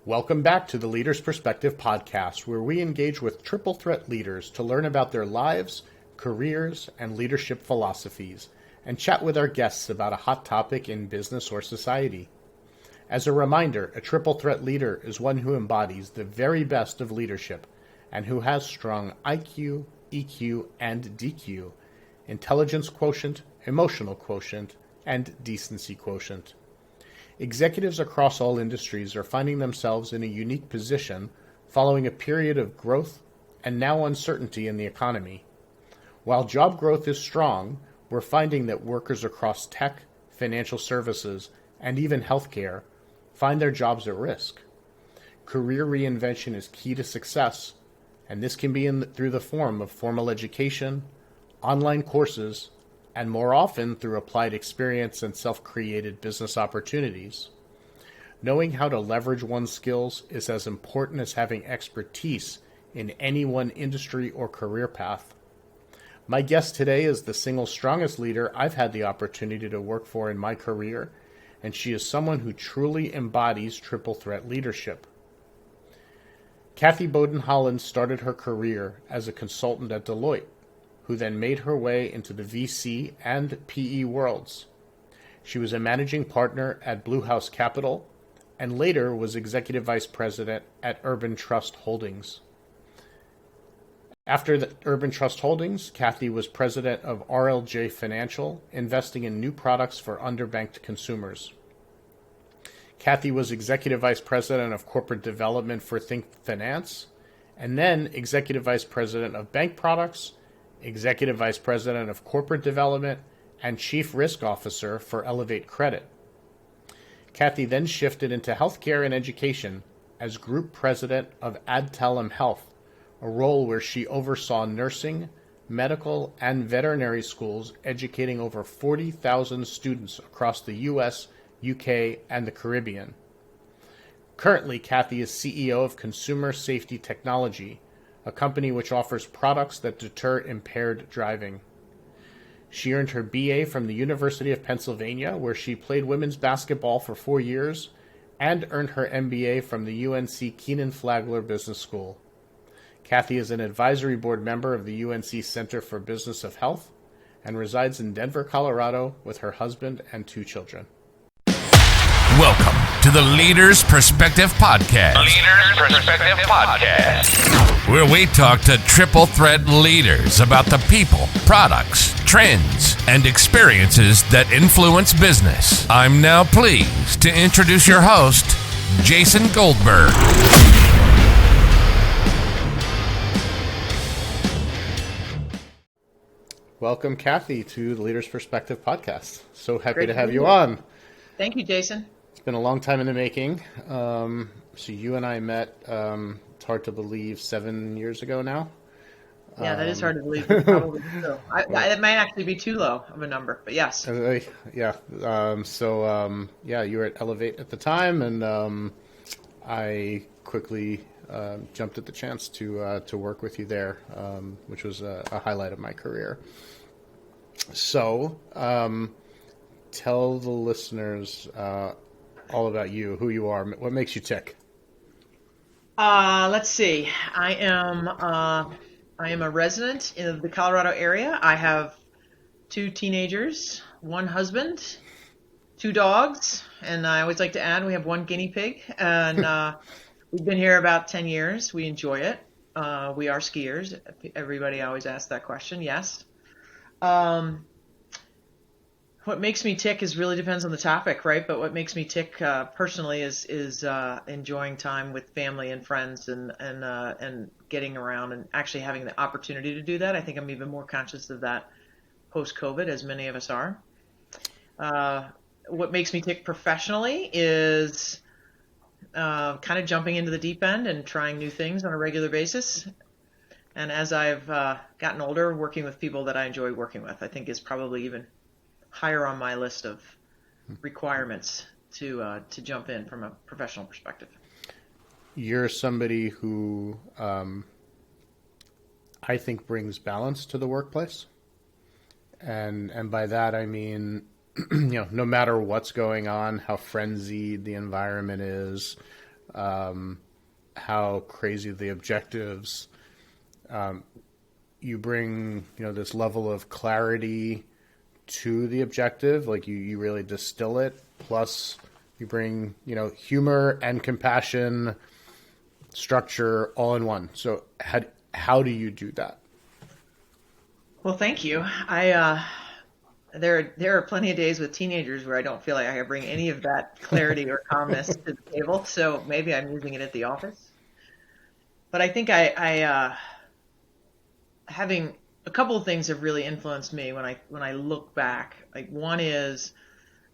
Welcome back to the Leader's Perspective podcast, where we engage with triple threat leaders to learn about their lives, careers, and leadership philosophies, and chat with our guests about a hot topic in business or society. As a reminder, a triple threat leader is one who embodies the very best of leadership and who has strong IQ, EQ, and DQ, intelligence quotient, emotional quotient, and decency quotient. Executives across all industries are finding themselves in a unique position following a period of growth and now uncertainty in the economy. While job growth is strong, we're finding that workers across tech, financial services, and even healthcare find their jobs at risk. Career reinvention is key to success, and this can be through the form of formal education, online courses, and more often through applied experience and self-created business opportunities. Knowing how to leverage one's skills is as important as having expertise in any one industry or career path. My guest today is the single strongest leader I've had the opportunity to work for in my career, and she is someone who truly embodies triple threat leadership. Kathy Boden Holland started her career as a consultant at Deloitte, who then made her way into the VC and PE worlds. She was a managing partner at Blue House Capital and later was executive vice president at Urban Trust Holdings. After the Urban Trust Holdings, Kathy was president of RLJ Financial, investing in new products for underbanked consumers. Kathy was executive vice president of corporate development for Think Finance, and then executive vice president of bank products, executive vice president of corporate development, and chief risk officer for Elevate Credit. Kathy then shifted into healthcare and education as group president of Adtalem Health, a role where she oversaw nursing, medical, and veterinary schools educating over 40,000 students across the U.S., UK, and the Caribbean. Currently, Kathy is CEO of Consumer Safety Technology, a company which offers products that deter impaired driving. She earned her BA from the University of Pennsylvania, where she played women's basketball for 4 years, and earned her MBA from the UNC Kenan-Flagler Business School. Kathy is an advisory board member of the UNC Center for Business of Health and resides in Denver, Colorado with her husband and 2 children. Welcome to the Leader's Perspective Podcast. Leader's Perspective Podcast, where we talk to triple threat leaders about the people, products, trends, and experiences that influence business. I'm now pleased to introduce your host, Jason Goldberg. Welcome, Kathy, to the Leader's Perspective Podcast. So happy to have you on. Thank you, Jason. It's been a long time in the making. So you and I met, it's hard to believe, 7 years ago now. Yeah, that is hard to believe. Probably so. It might actually be too low of a number, but yes. Yeah. You were at Elevate at the time, and I quickly jumped at the chance to work with you there, which was a highlight of my career. So tell the listeners all about you, who you are, what makes you tick. Let's see. I am a resident in the Colorado area. I have 2 teenagers, 1 husband, 2 dogs, and I always like to add we have 1 guinea pig. And we've been here about 10 years. We enjoy it. We are skiers. Everybody always asks that question. Yes. What makes me tick really depends on the topic, right? But what makes me tick personally is enjoying time with family and friends and getting around and actually having the opportunity to do that. I think I'm even more conscious of that post-COVID, as many of us are. What makes me tick professionally is kind of jumping into the deep end and trying new things on a regular basis. And as I've gotten older, working with people that I enjoy working with, I think is probably even higher on my list of requirements to jump in from a professional perspective. You're somebody who I think brings balance to the workplace. And by that I mean, no matter what's going on, how frenzied the environment is, how crazy the objectives. You bring, this level of clarity to the objective, like you really distill it. Plus, you bring, humor and compassion, structure all in one. So how do you do that? Well, thank you. There are plenty of days with teenagers where I don't feel like I bring any of that clarity or calmness to the table. So maybe I'm using it at the office. But I think having a couple of things have really influenced me when I look back. Like one is,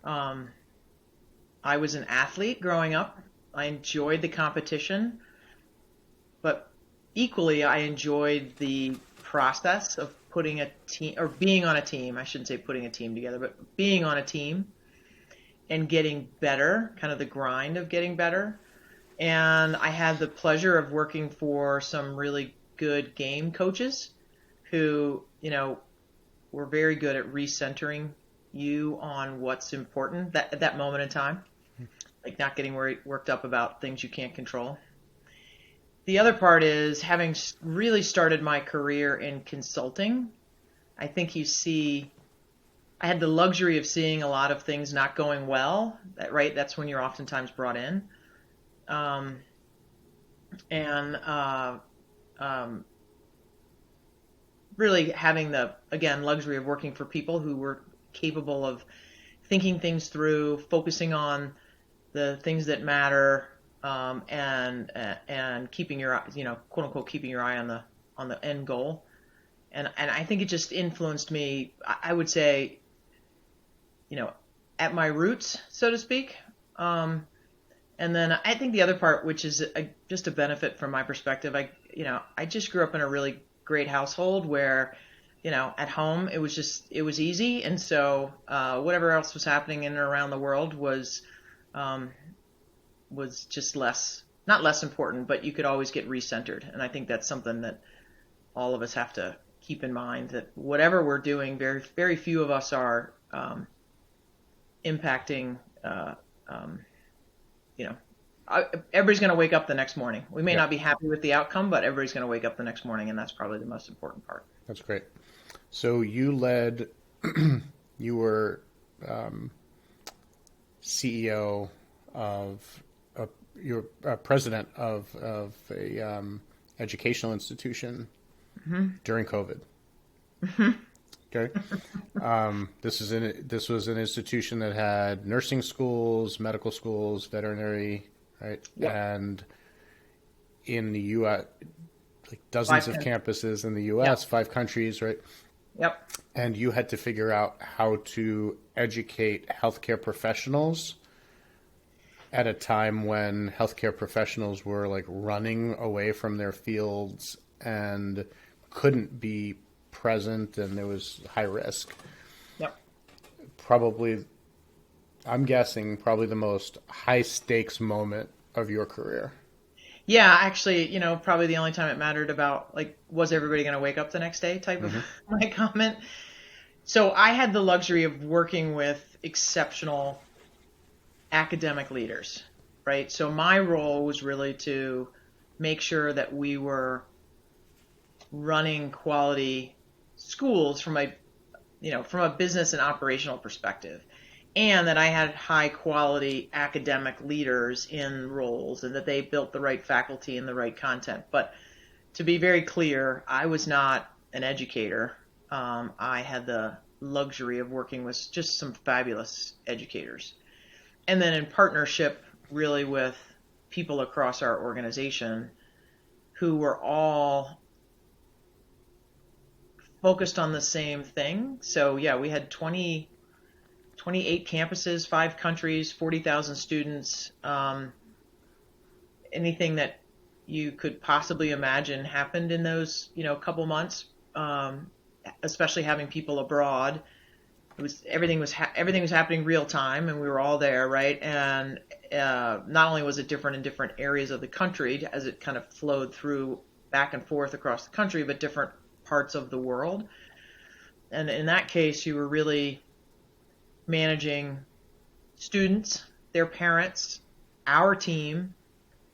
I was an athlete growing up. I enjoyed the competition, but equally I enjoyed the process of putting a team or being on a team. I shouldn't say putting a team together, but being on a team and getting better, kind of the grind of getting better. And I had the pleasure of working for some really good game coaches who, were very good at recentering you on what's important at that moment in time, like not getting worked up about things you can't control. The other part is having really started my career in consulting. I think I had the luxury of seeing a lot of things not going well, right? That's when you're oftentimes brought in. Really having the, again, luxury of working for people who were capable of thinking things through, focusing on the things that matter, and keeping your, quote unquote, keeping your eye on the end goal. And I think it just influenced me, I would say, at my roots, so to speak. And then I think the other part, which is just a benefit from my perspective, I just grew up in a really great household where, at home it was easy. And so, whatever else was happening in and around the world was just not less important, but you could always get recentered. And I think that's something that all of us have to keep in mind, that whatever we're doing, very, very few of us are, impacting, everybody's going to wake up the next morning. We may not be happy with the outcome, but everybody's going to wake up the next morning, and that's probably the most important part. That's great. So you were CEO of, you're president of a educational institution during COVID. Okay. This was an institution that had nursing schools, medical schools, veterinary, right? Yep. And in the U.S., like dozens of campuses in the U.S., 5 countries, right? Yep. And you had to figure out how to educate healthcare professionals at a time when healthcare professionals were like running away from their fields and couldn't be present, and there was high risk. Yep. I'm guessing probably the most high stakes moment of your career. Yeah, actually, probably the only time it mattered about, like, was everybody going to wake up the next day type of my comment. So I had the luxury of working with exceptional academic leaders, right? So my role was really to make sure that we were running quality schools from a business and operational perspective, and that I had high quality academic leaders in roles, and that they built the right faculty and the right content. But to be very clear, I was not an educator. I had the luxury of working with just some fabulous educators, and then in partnership really with people across our organization who were all focused on the same thing. So yeah, we had 28 campuses, 5 countries, 40,000 students. Anything that you could possibly imagine happened in those, couple months, especially having people abroad. Everything was happening real time, and we were all there, right? And not only was it different in different areas of the country as it kind of flowed through back and forth across the country, but different parts of the world. And in that case, you were really managing students, their parents, our team,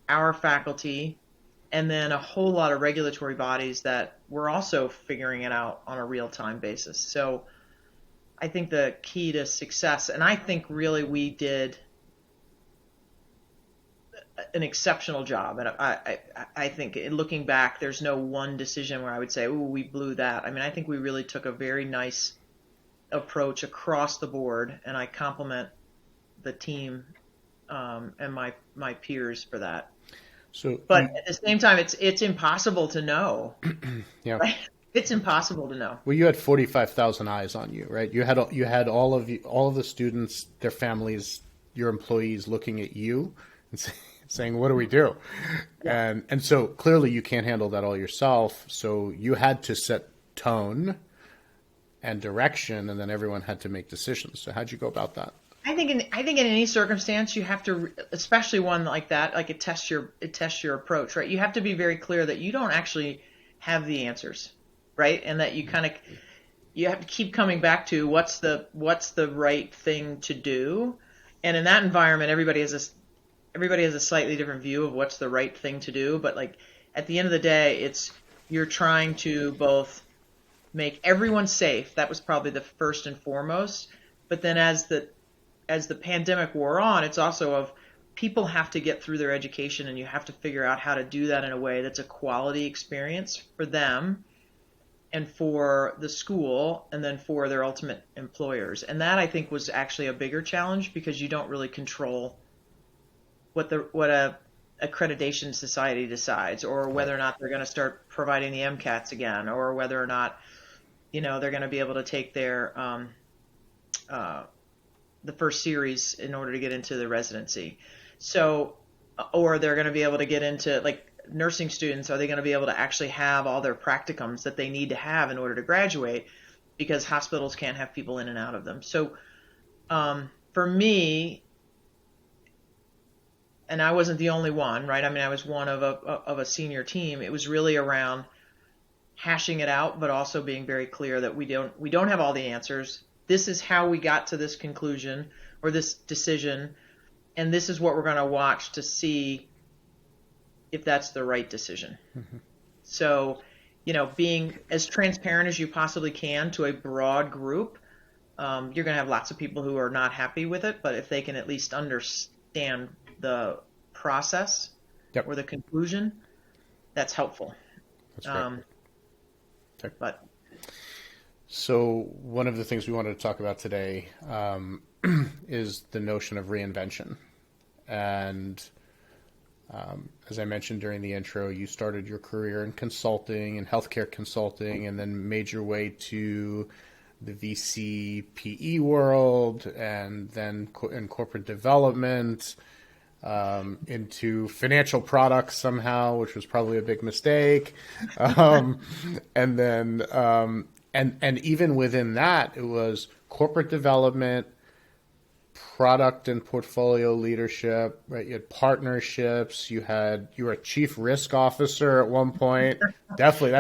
our faculty, and then a whole lot of regulatory bodies that were also figuring it out on a real-time basis. So I think the key to success, and I think really we did an exceptional job. And I think looking back, there's no one decision where I would say, "Ooh, we blew that." I mean, I think we really took a very nice approach across the board, and I compliment the team and my peers for that. So, but at the same time, it's impossible to know. yeah, right? It's impossible to know. Well, you had 45,000 eyes on you, right? You had all of the students, their families, your employees looking at you and saying, "What do we do?" Yeah. And so clearly you can't handle that all yourself. So you had to set tone and direction, and then everyone had to make decisions. So how'd you go about that? I think in any circumstance you have to, especially one like that, like it tests your approach, right? You have to be very clear that you don't actually have the answers, right? And that you have to keep coming back to what's the right thing to do. And in that environment, everybody has a slightly different view of what's the right thing to do. But like at the end of the day, you're trying to both make everyone safe. That was probably the first and foremost. But then as the pandemic wore on, it's also of people have to get through their education, and you have to figure out how to do that in a way that's a quality experience for them and for the school and then for their ultimate employers. And that I think was actually a bigger challenge, because you don't really control what a accreditation society decides, or whether or not they're going to start providing the MCATs again, or whether or not they're going to be able to take their the first series in order to get into the residency. So, or they're going to be able to get into, like, nursing students, are they going to be able to actually have all their practicums that they need to have in order to graduate, because hospitals can't have people in and out of them. So for me, and I wasn't the only one, right? I mean, I was one of a senior team. It was really around hashing it out, but also being very clear that we don't have all the answers. This is how we got to this conclusion or this decision, and this is what we're going to watch to see if that's the right decision. Mm-hmm. So, being as transparent as you possibly can to a broad group. You're going to have lots of people who are not happy with it, but if they can at least understand the process or the conclusion, that's helpful. That's great. But so one of the things we wanted to talk about today is the notion of reinvention. And as I mentioned during the intro, you started your career in consulting and healthcare consulting, and then made your way to the VC PE world, and then in corporate development, into financial products somehow, which was probably a big mistake. And then, and even within that, it was corporate development, product and portfolio leadership, right? You had partnerships, you were a chief risk officer at one point. Definitely.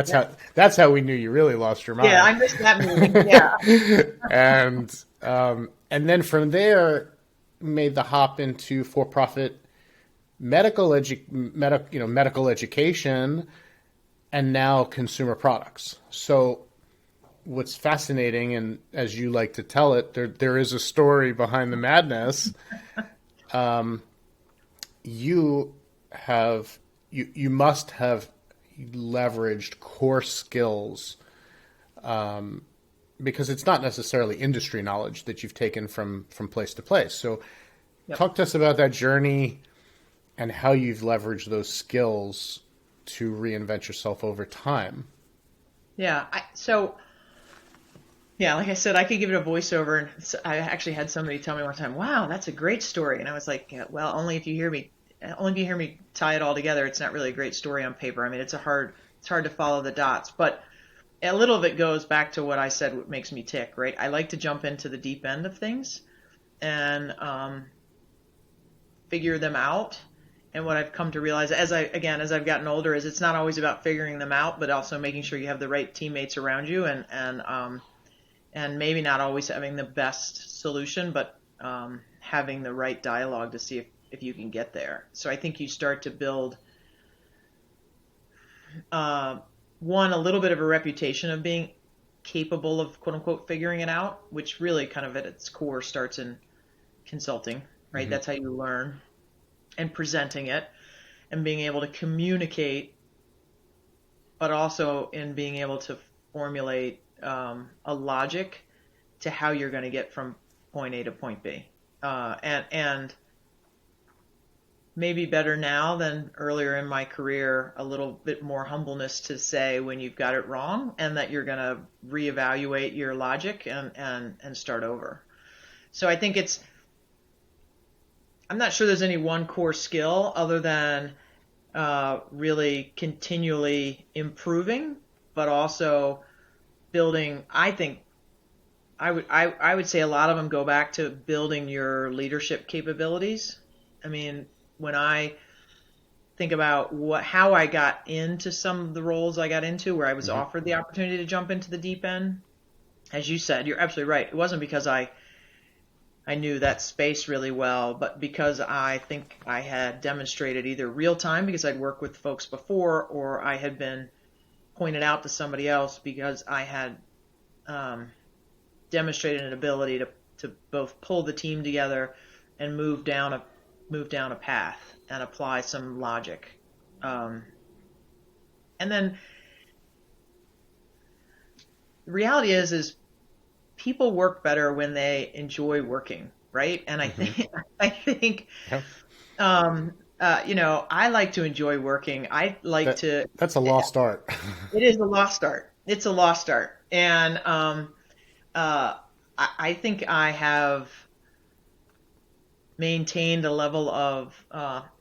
That's how we knew you really lost your mind. Yeah, I missed that meeting. Yeah. And then from there, made the hop into for-profit medical education, and now consumer products. So what's fascinating, and as you like to tell it, there is a story behind the madness. You must have leveraged core skills, because it's not necessarily industry knowledge that you've taken from place to place. So Talk to us about that journey and how you've leveraged those skills to reinvent yourself over time. Yeah. Like I said, I could give it a voiceover. And I actually had somebody tell me one time, "Wow, that's a great story." And I was like, yeah, "Well, only if you hear me tie it all together. It's not really a great story on paper. I mean, it's hard to follow the dots, but a little of it goes back to what I said, what makes me tick, right? I like to jump into the deep end of things and figure them out. And what I've come to realize as I've gotten older is it's not always about figuring them out, but also making sure you have the right teammates around you, and maybe not always having the best solution, but having the right dialogue to see if you can get there. So I think you start to build one, a little bit of a reputation of being capable of quote unquote figuring it out, which really kind of at its core starts in consulting, right? Mm-hmm. That's how you learn, and presenting it and being able to communicate, but also in being able to formulate a logic to how you're going to get from point A to point B. And maybe better now than earlier in my career, a little bit more humbleness to say when you've got it wrong and that you're going to reevaluate your logic and start over. So I think I'm not sure there's any one core skill other than really continually improving, but also building. I think I would say a lot of them go back to building your leadership capabilities. I mean, when I think about how I got into some of the roles I got into, where I was offered the opportunity to jump into the deep end, as you said, you're absolutely right. It wasn't because I knew that space really well, but because I think I had demonstrated either real time because I'd worked with folks before, or I had been pointed out to somebody else because I had demonstrated an ability to both pull the team together and move down a path and apply some logic. And then the reality is people work better when they enjoy working, right? And I think, I like to enjoy working. I like That's a lost art. It is a lost art. It's a lost art. And I think I have maintained a level of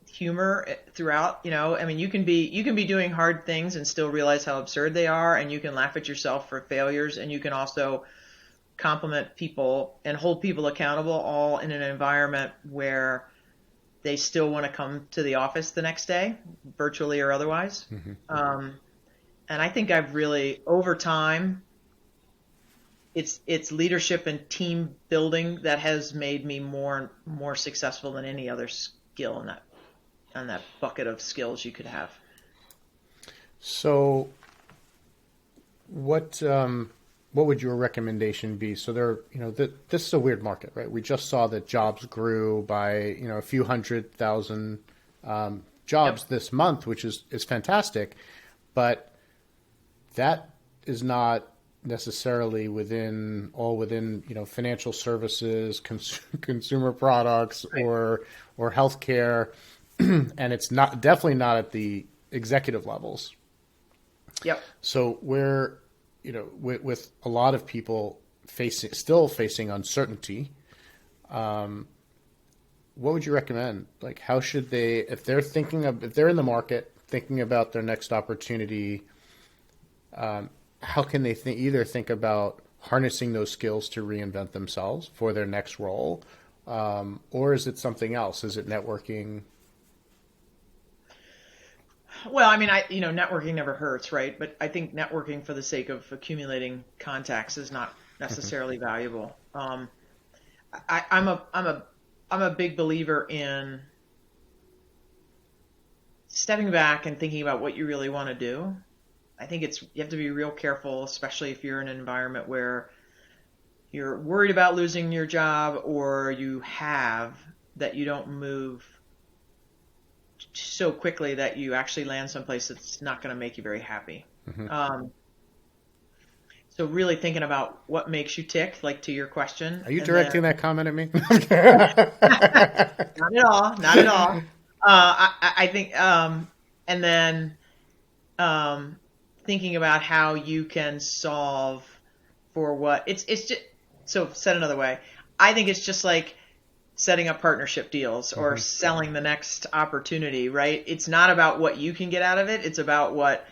humor throughout. I mean, you can be doing hard things and still realize how absurd they are, and you can laugh at yourself for failures, and you can also compliment people and hold people accountable, all in an environment where they still want to come to the office the next day, virtually or otherwise. And I think I've really, over time, it's leadership and team building that has made me more successful than any other skill in that bucket of skills you could have. So what would your recommendation be? So this is a weird market, right? We just saw that jobs grew by, a few 100,000 jobs this month, which is fantastic, but that is not necessarily within financial services, consumer products, or healthcare, and it's definitely not at the executive levels. Yep. So we're with a lot of people still facing uncertainty, what would you recommend? Like, how should they, if they're in the market thinking about their next opportunity, how can they either think about harnessing those skills to reinvent themselves for their next role, or is it something else? Is it networking? Well, I mean, networking never hurts, right? But I think networking for the sake of accumulating contacts is not necessarily valuable. I'm a big believer in stepping back and thinking about what you really want to do. I think you have to be real careful, especially if you're in an environment where you're worried about losing your job, or that you don't move so quickly that you actually land someplace that's not going to make you very happy. So really thinking about what makes you tick, like to your question. Are you directing that comment at me? Not at all. I think, and then thinking about how you can solve for what it's just, so said another way, I think it's just like setting up partnership deals or selling the next opportunity, right? It's not about what you can get out of it. It's about what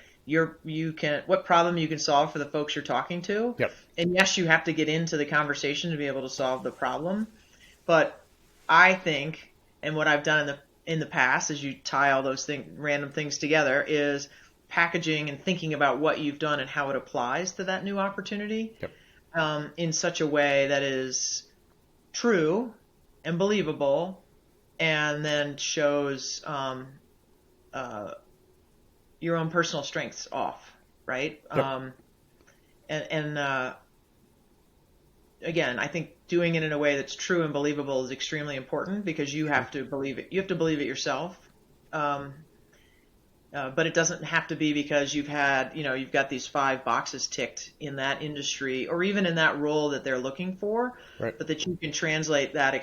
problem you can solve for the folks you're talking to. Yep. And yes, you have to get into the conversation to be able to solve the problem. But I think, and what I've done in the past, as you tie all those random things together, is packaging and thinking about what you've done and how it applies to that new opportunity. Yep. In such a way that is true and believable, and then shows your own personal strengths off, right? Yep. And again, I think doing it in a way that's true and believable is extremely important, because you have to believe it. You have to believe it yourself. But it doesn't have to be because you've got these 5 boxes ticked in that industry or even in that role that they're looking for, Right. but that you can translate that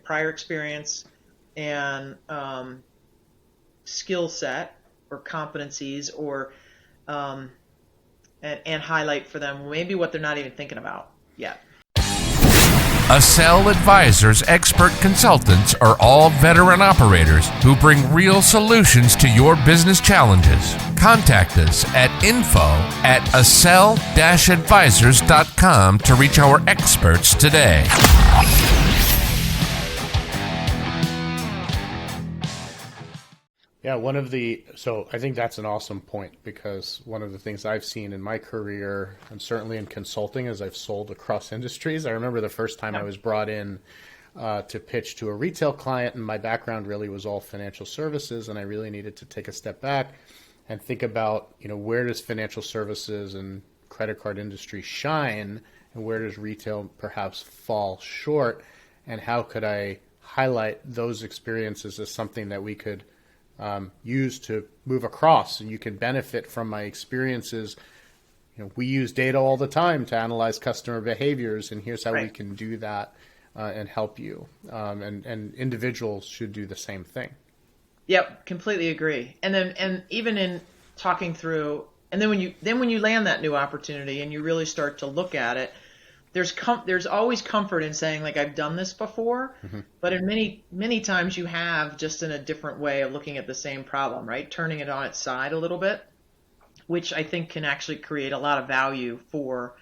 prior experience and skill set or competencies or and highlight for them maybe what they're not even thinking about yet. Accel Advisors expert consultants are all veteran operators who bring real solutions to your business challenges. Contact us at info@accel-advisors.com to reach our experts today. Yeah, so I think that's an awesome point, because one of the things I've seen in my career, and certainly in consulting as I've sold across industries, I remember the first time I was brought in to pitch to a retail client, and my background really was all financial services, and I really needed to take a step back and think about, where does financial services and credit card industry shine, and where does retail perhaps fall short, and how could I highlight those experiences as something that we could use to move across, and you can benefit from my experiences. We use data all the time to analyze customer behaviors, and here's how we can do that and help you. And individuals should do the same thing. Yep, completely agree. And even in talking through, and then when you land that new opportunity and you really start to look at it, there's always comfort in saying, like, I've done this before, but in many times you have, just in a different way of looking at the same problem, right? Turning it on its side a little bit, which I think can actually create a lot of value for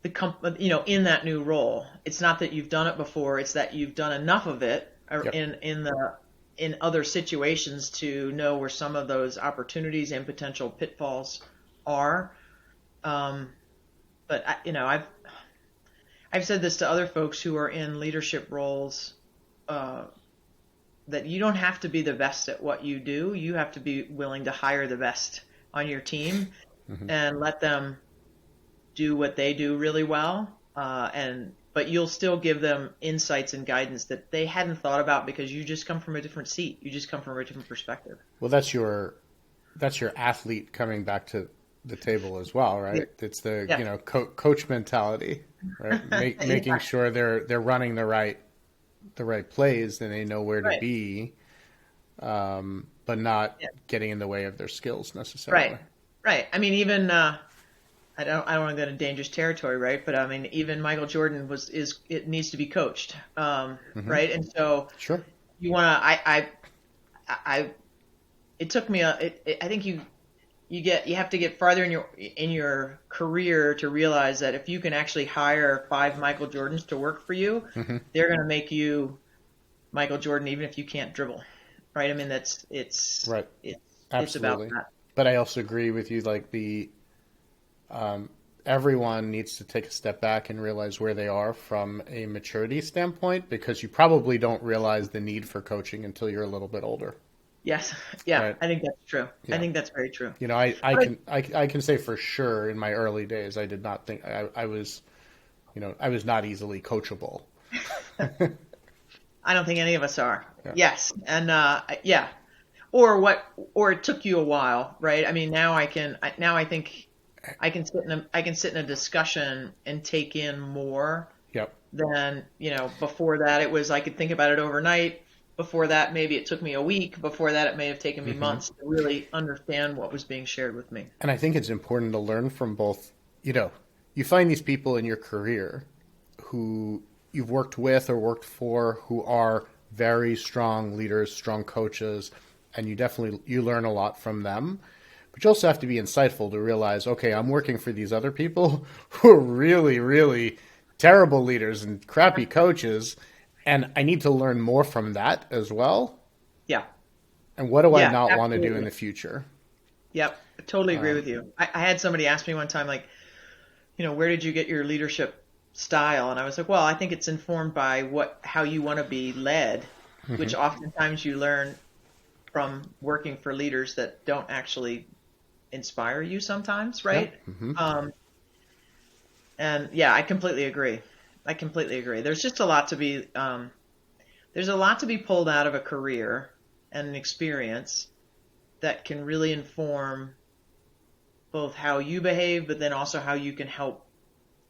the in that new role. It's not that you've done it before; it's that you've done enough of it in other situations to know where some of those opportunities and potential pitfalls are. But I've said this to other folks who are in leadership roles, that you don't have to be the best at what you do. You have to be willing to hire the best on your team and let them do what they do really well. But you'll still give them insights and guidance that they hadn't thought about, because you just come from a different seat. You just come from a different perspective. Well, that's your athlete coming back to the table as well, right? Yeah. It's the coach mentality, right? Making sure they're running the right plays and they know where to be, but not getting in the way of their skills necessarily. Right. I mean, even I don't want to go into dangerous territory, right? But I mean, even Michael Jordan it needs to be coached, right? And so sure, you want to. It took me I think you have to get farther in your career to realize that if you can actually hire 5 Michael Jordans to work for you, they're going to make you Michael Jordan, even if you can't dribble, right? I mean, it's right. It's about that. But I also agree with you. Like everyone needs to take a step back and realize where they are from a maturity standpoint, because you probably don't realize the need for coaching until you're a little bit older. Yes. Yeah. Right. I think that's true. Yeah. I think that's very true. I can say for sure in my early days, I did not think I was not easily coachable. I don't think any of us are. Yeah. Yes. And or it took you a while, right? I mean, now I think I can sit in a discussion and take in more than, before that it was, I could think about it overnight. Before that, maybe it took me a week. Before that, it may have taken me months to really understand what was being shared with me. And I think it's important to learn from both. You find these people in your career who you've worked with or worked for who are very strong leaders, strong coaches, and you learn a lot from them. But you also have to be insightful to realize, okay, I'm working for these other people who are really, really terrible leaders and crappy coaches, and I need to learn more from that as well. Yeah. And what do I not want to do in the future? Yep. I totally agree with you. I had somebody ask me one time, like, where did you get your leadership style? And I was like, well, I think it's informed by how you want to be led. which oftentimes you learn from working for leaders that don't actually inspire you sometimes, right? And yeah, I completely agree. There's just a lot to be there's a lot to be pulled out of a career and an experience that can really inform both how you behave, but then also how you can help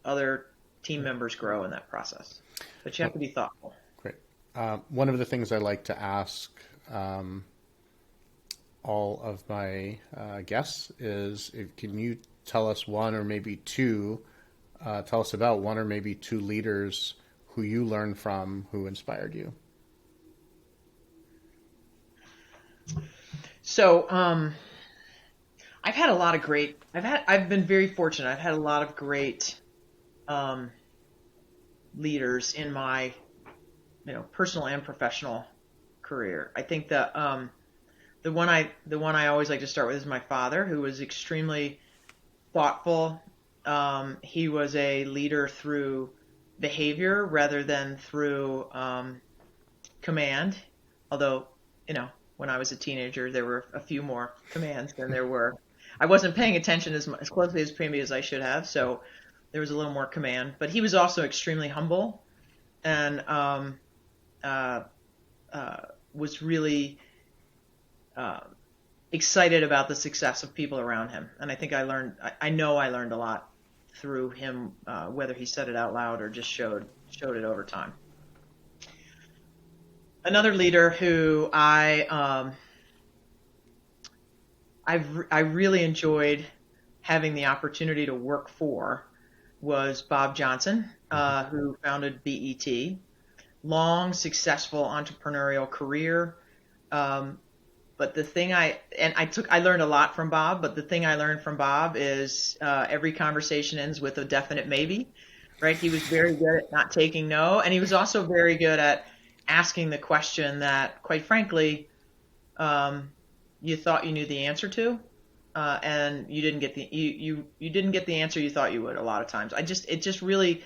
other team members grow in that process. But you have to be thoughtful. Great. One of the things I like to ask all of my guests is, can you tell us one or maybe two, tell us about one or maybe two leaders who you learned from who inspired you? So, I've been very fortunate. I've had a lot of great leaders in my, personal and professional career. I think that the one I always like to start with is my father, who was extremely thoughtful. He was a leader through behavior rather than through command. Although, when I was a teenager, there were a few more commands than there were. I wasn't paying attention as closely as I should have, so there was a little more command. But he was also extremely humble and was really excited about the success of people around him. And I think I learned a lot through him, whether he said it out loud or just showed it over time. Another leader who I really enjoyed having the opportunity to work for was Bob Johnson, who founded BET. Long, successful entrepreneurial career. But the thing I learned a lot from Bob, but the thing I learned from Bob is every conversation ends with a definite maybe, right? He was very good at not taking no, and he was also very good at asking the question that, quite frankly, you thought you knew the answer to, and you didn't get you didn't get the answer you thought you would a lot of times. It just really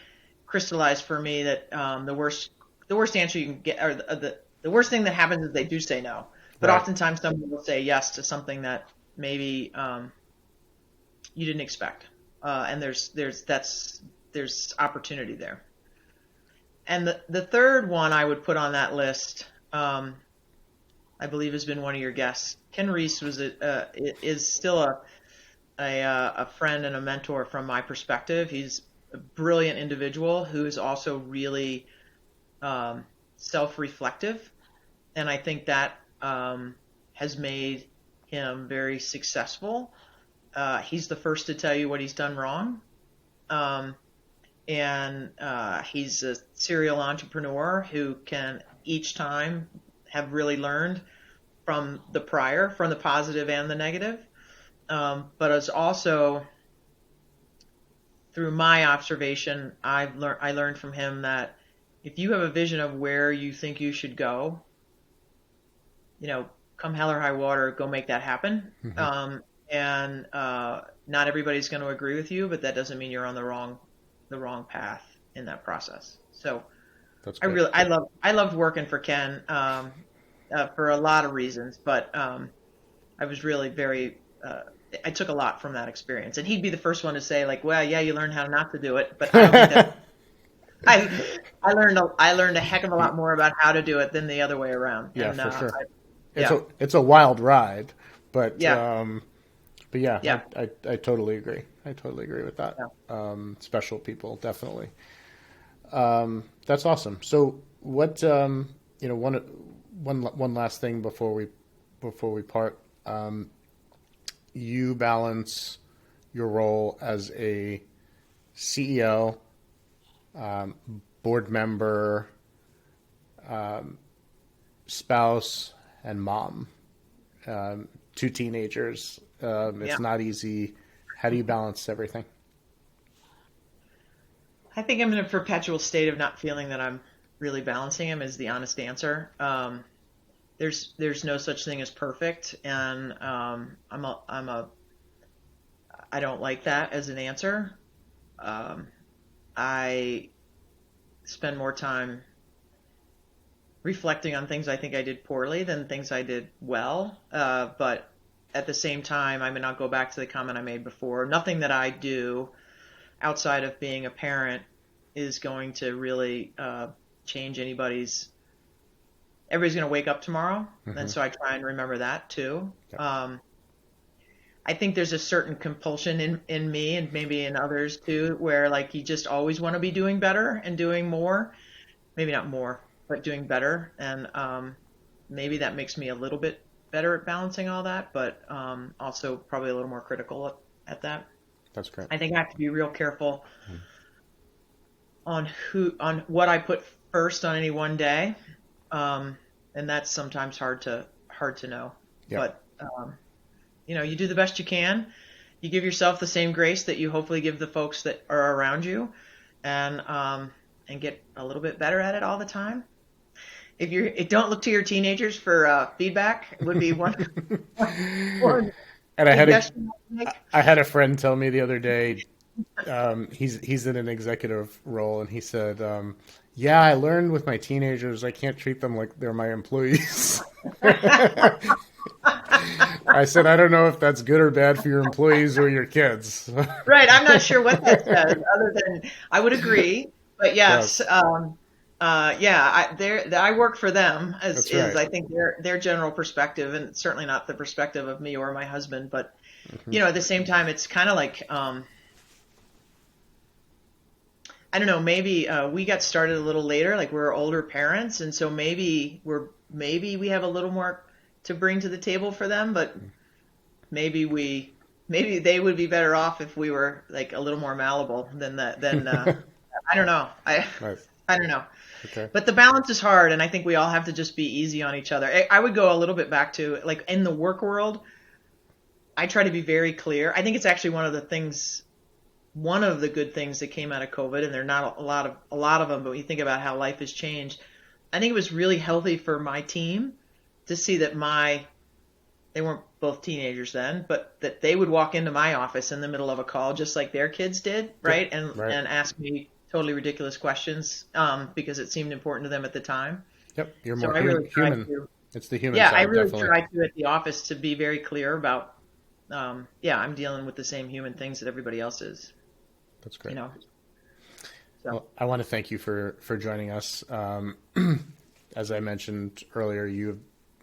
crystallized for me that the worst answer you can get, or the worst thing that happens is they do say no. But Right. Oftentimes someone will say yes to something that maybe you didn't expect, and there's opportunity there. And the third one I would put on that list, I believe, has been one of your guests. Ken Reese is still a friend and a mentor from my perspective. He's a brilliant individual who is also really self-reflective, and I think that has made him very successful. He's the first to tell you what he's done wrong. And he's a serial entrepreneur who can each time have really learned from the positive and the negative. But it's also, through my observation, I learned from him that if you have a vision of where you think you should go, come hell or high water, go make that happen. Mm-hmm. And not everybody's going to agree with you, but that doesn't mean you're on the wrong path in that process. So I loved working for Ken for a lot of reasons, but I was really very I took a lot from that experience. And he'd be the first one to say, like, well, yeah, you learn how not to do it, but I don't think that I learned a heck of a lot more about how to do it than the other way around. Yeah, and, for sure. It's a wild ride, but yeah. I totally agree. I totally agree with that. Yeah. Special people, definitely. That's awesome. So what, one last thing before we part, you balance your role as a CEO, board member, spouse, and mom, 2 teenagers. It's not easy. How do you balance everything? I think I'm in a perpetual state of not feeling that I'm really balancing them, is the honest answer. There's no such thing as perfect, and I don't like that as an answer. I spend more time reflecting on things I think I did poorly than things I did well. But at the same time, I mean, I'll go back to the comment I made before. Nothing that I do outside of being a parent is going to really change anybody's. Everybody's going to wake up tomorrow, and so I try and remember that too. Yep. I think there's a certain compulsion in me and maybe in others too, where like you just always want to be doing better and doing more, maybe not more, but doing better. And maybe that makes me a little bit better at balancing all that, but also probably a little more critical at that. That's great. I think I have to be real careful on what I put first on any one day. And that's sometimes hard to know, yep. But, you do the best you can. You give yourself the same grace that you hopefully give the folks that are around you, and get a little bit better at it all the time. Don't look to your teenagers for feedback. It would be one. And I had a friend tell me the other day, he's in an executive role, and he said, yeah, I learned with my teenagers, I can't treat them like they're my employees. I said, I don't know if that's good or bad for your employees or your kids. Right. I'm not sure what that says, other than I would agree. But yes, I work for them is right. I think their general perspective, and certainly not the perspective of me or my husband. But, at the same time, it's kind of like, I don't know, maybe we got started a little later, like we're older parents. And so maybe we have a little more to bring to the table for them, but maybe they would be better off if we were like a little more malleable than I don't know. I don't know. Okay. But the balance is hard, and I think we all have to just be easy on each other. I would go a little bit back to like in the work world, I try to be very clear. I think it's actually one of the good things that came out of COVID, and there are not a lot of them, but when you think about how life has changed, I think it was really healthy for my team to see that they weren't both teenagers then, but that they would walk into my office in the middle of a call just like their kids did, right? And ask me totally ridiculous questions because it seemed important to them at the time. Yep, you're more human. It's the human side, I really definitely. try to at the office to be very clear about, I'm dealing with the same human things that everybody else is. That's great. So. Well, I want to thank you for joining us. As I mentioned earlier, you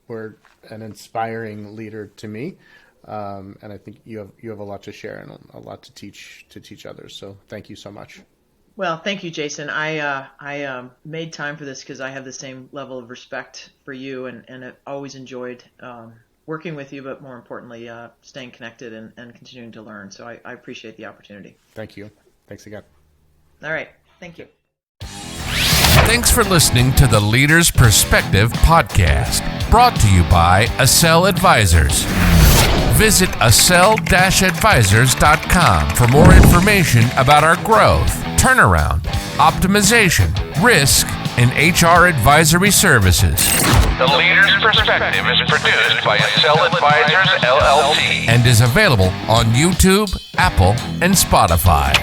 were an inspiring leader to me, and I think you have a lot to share and a lot to teach others. So thank you so much. Well, thank you, Jason. I made time for this because I have the same level of respect for you, and I've always enjoyed working with you, but more importantly, staying connected and continuing to learn. So I appreciate the opportunity. Thank you. Thanks again. All right. Thank you. Thanks for listening to the Leader's Perspective podcast, brought to you by Accel Advisors. Visit accel-advisors.com for more information about our growth, turnaround, optimization, risk, and HR advisory services. The Leader's Perspective is produced by Accel Advisors, LLC. And is available on YouTube, Apple, and Spotify.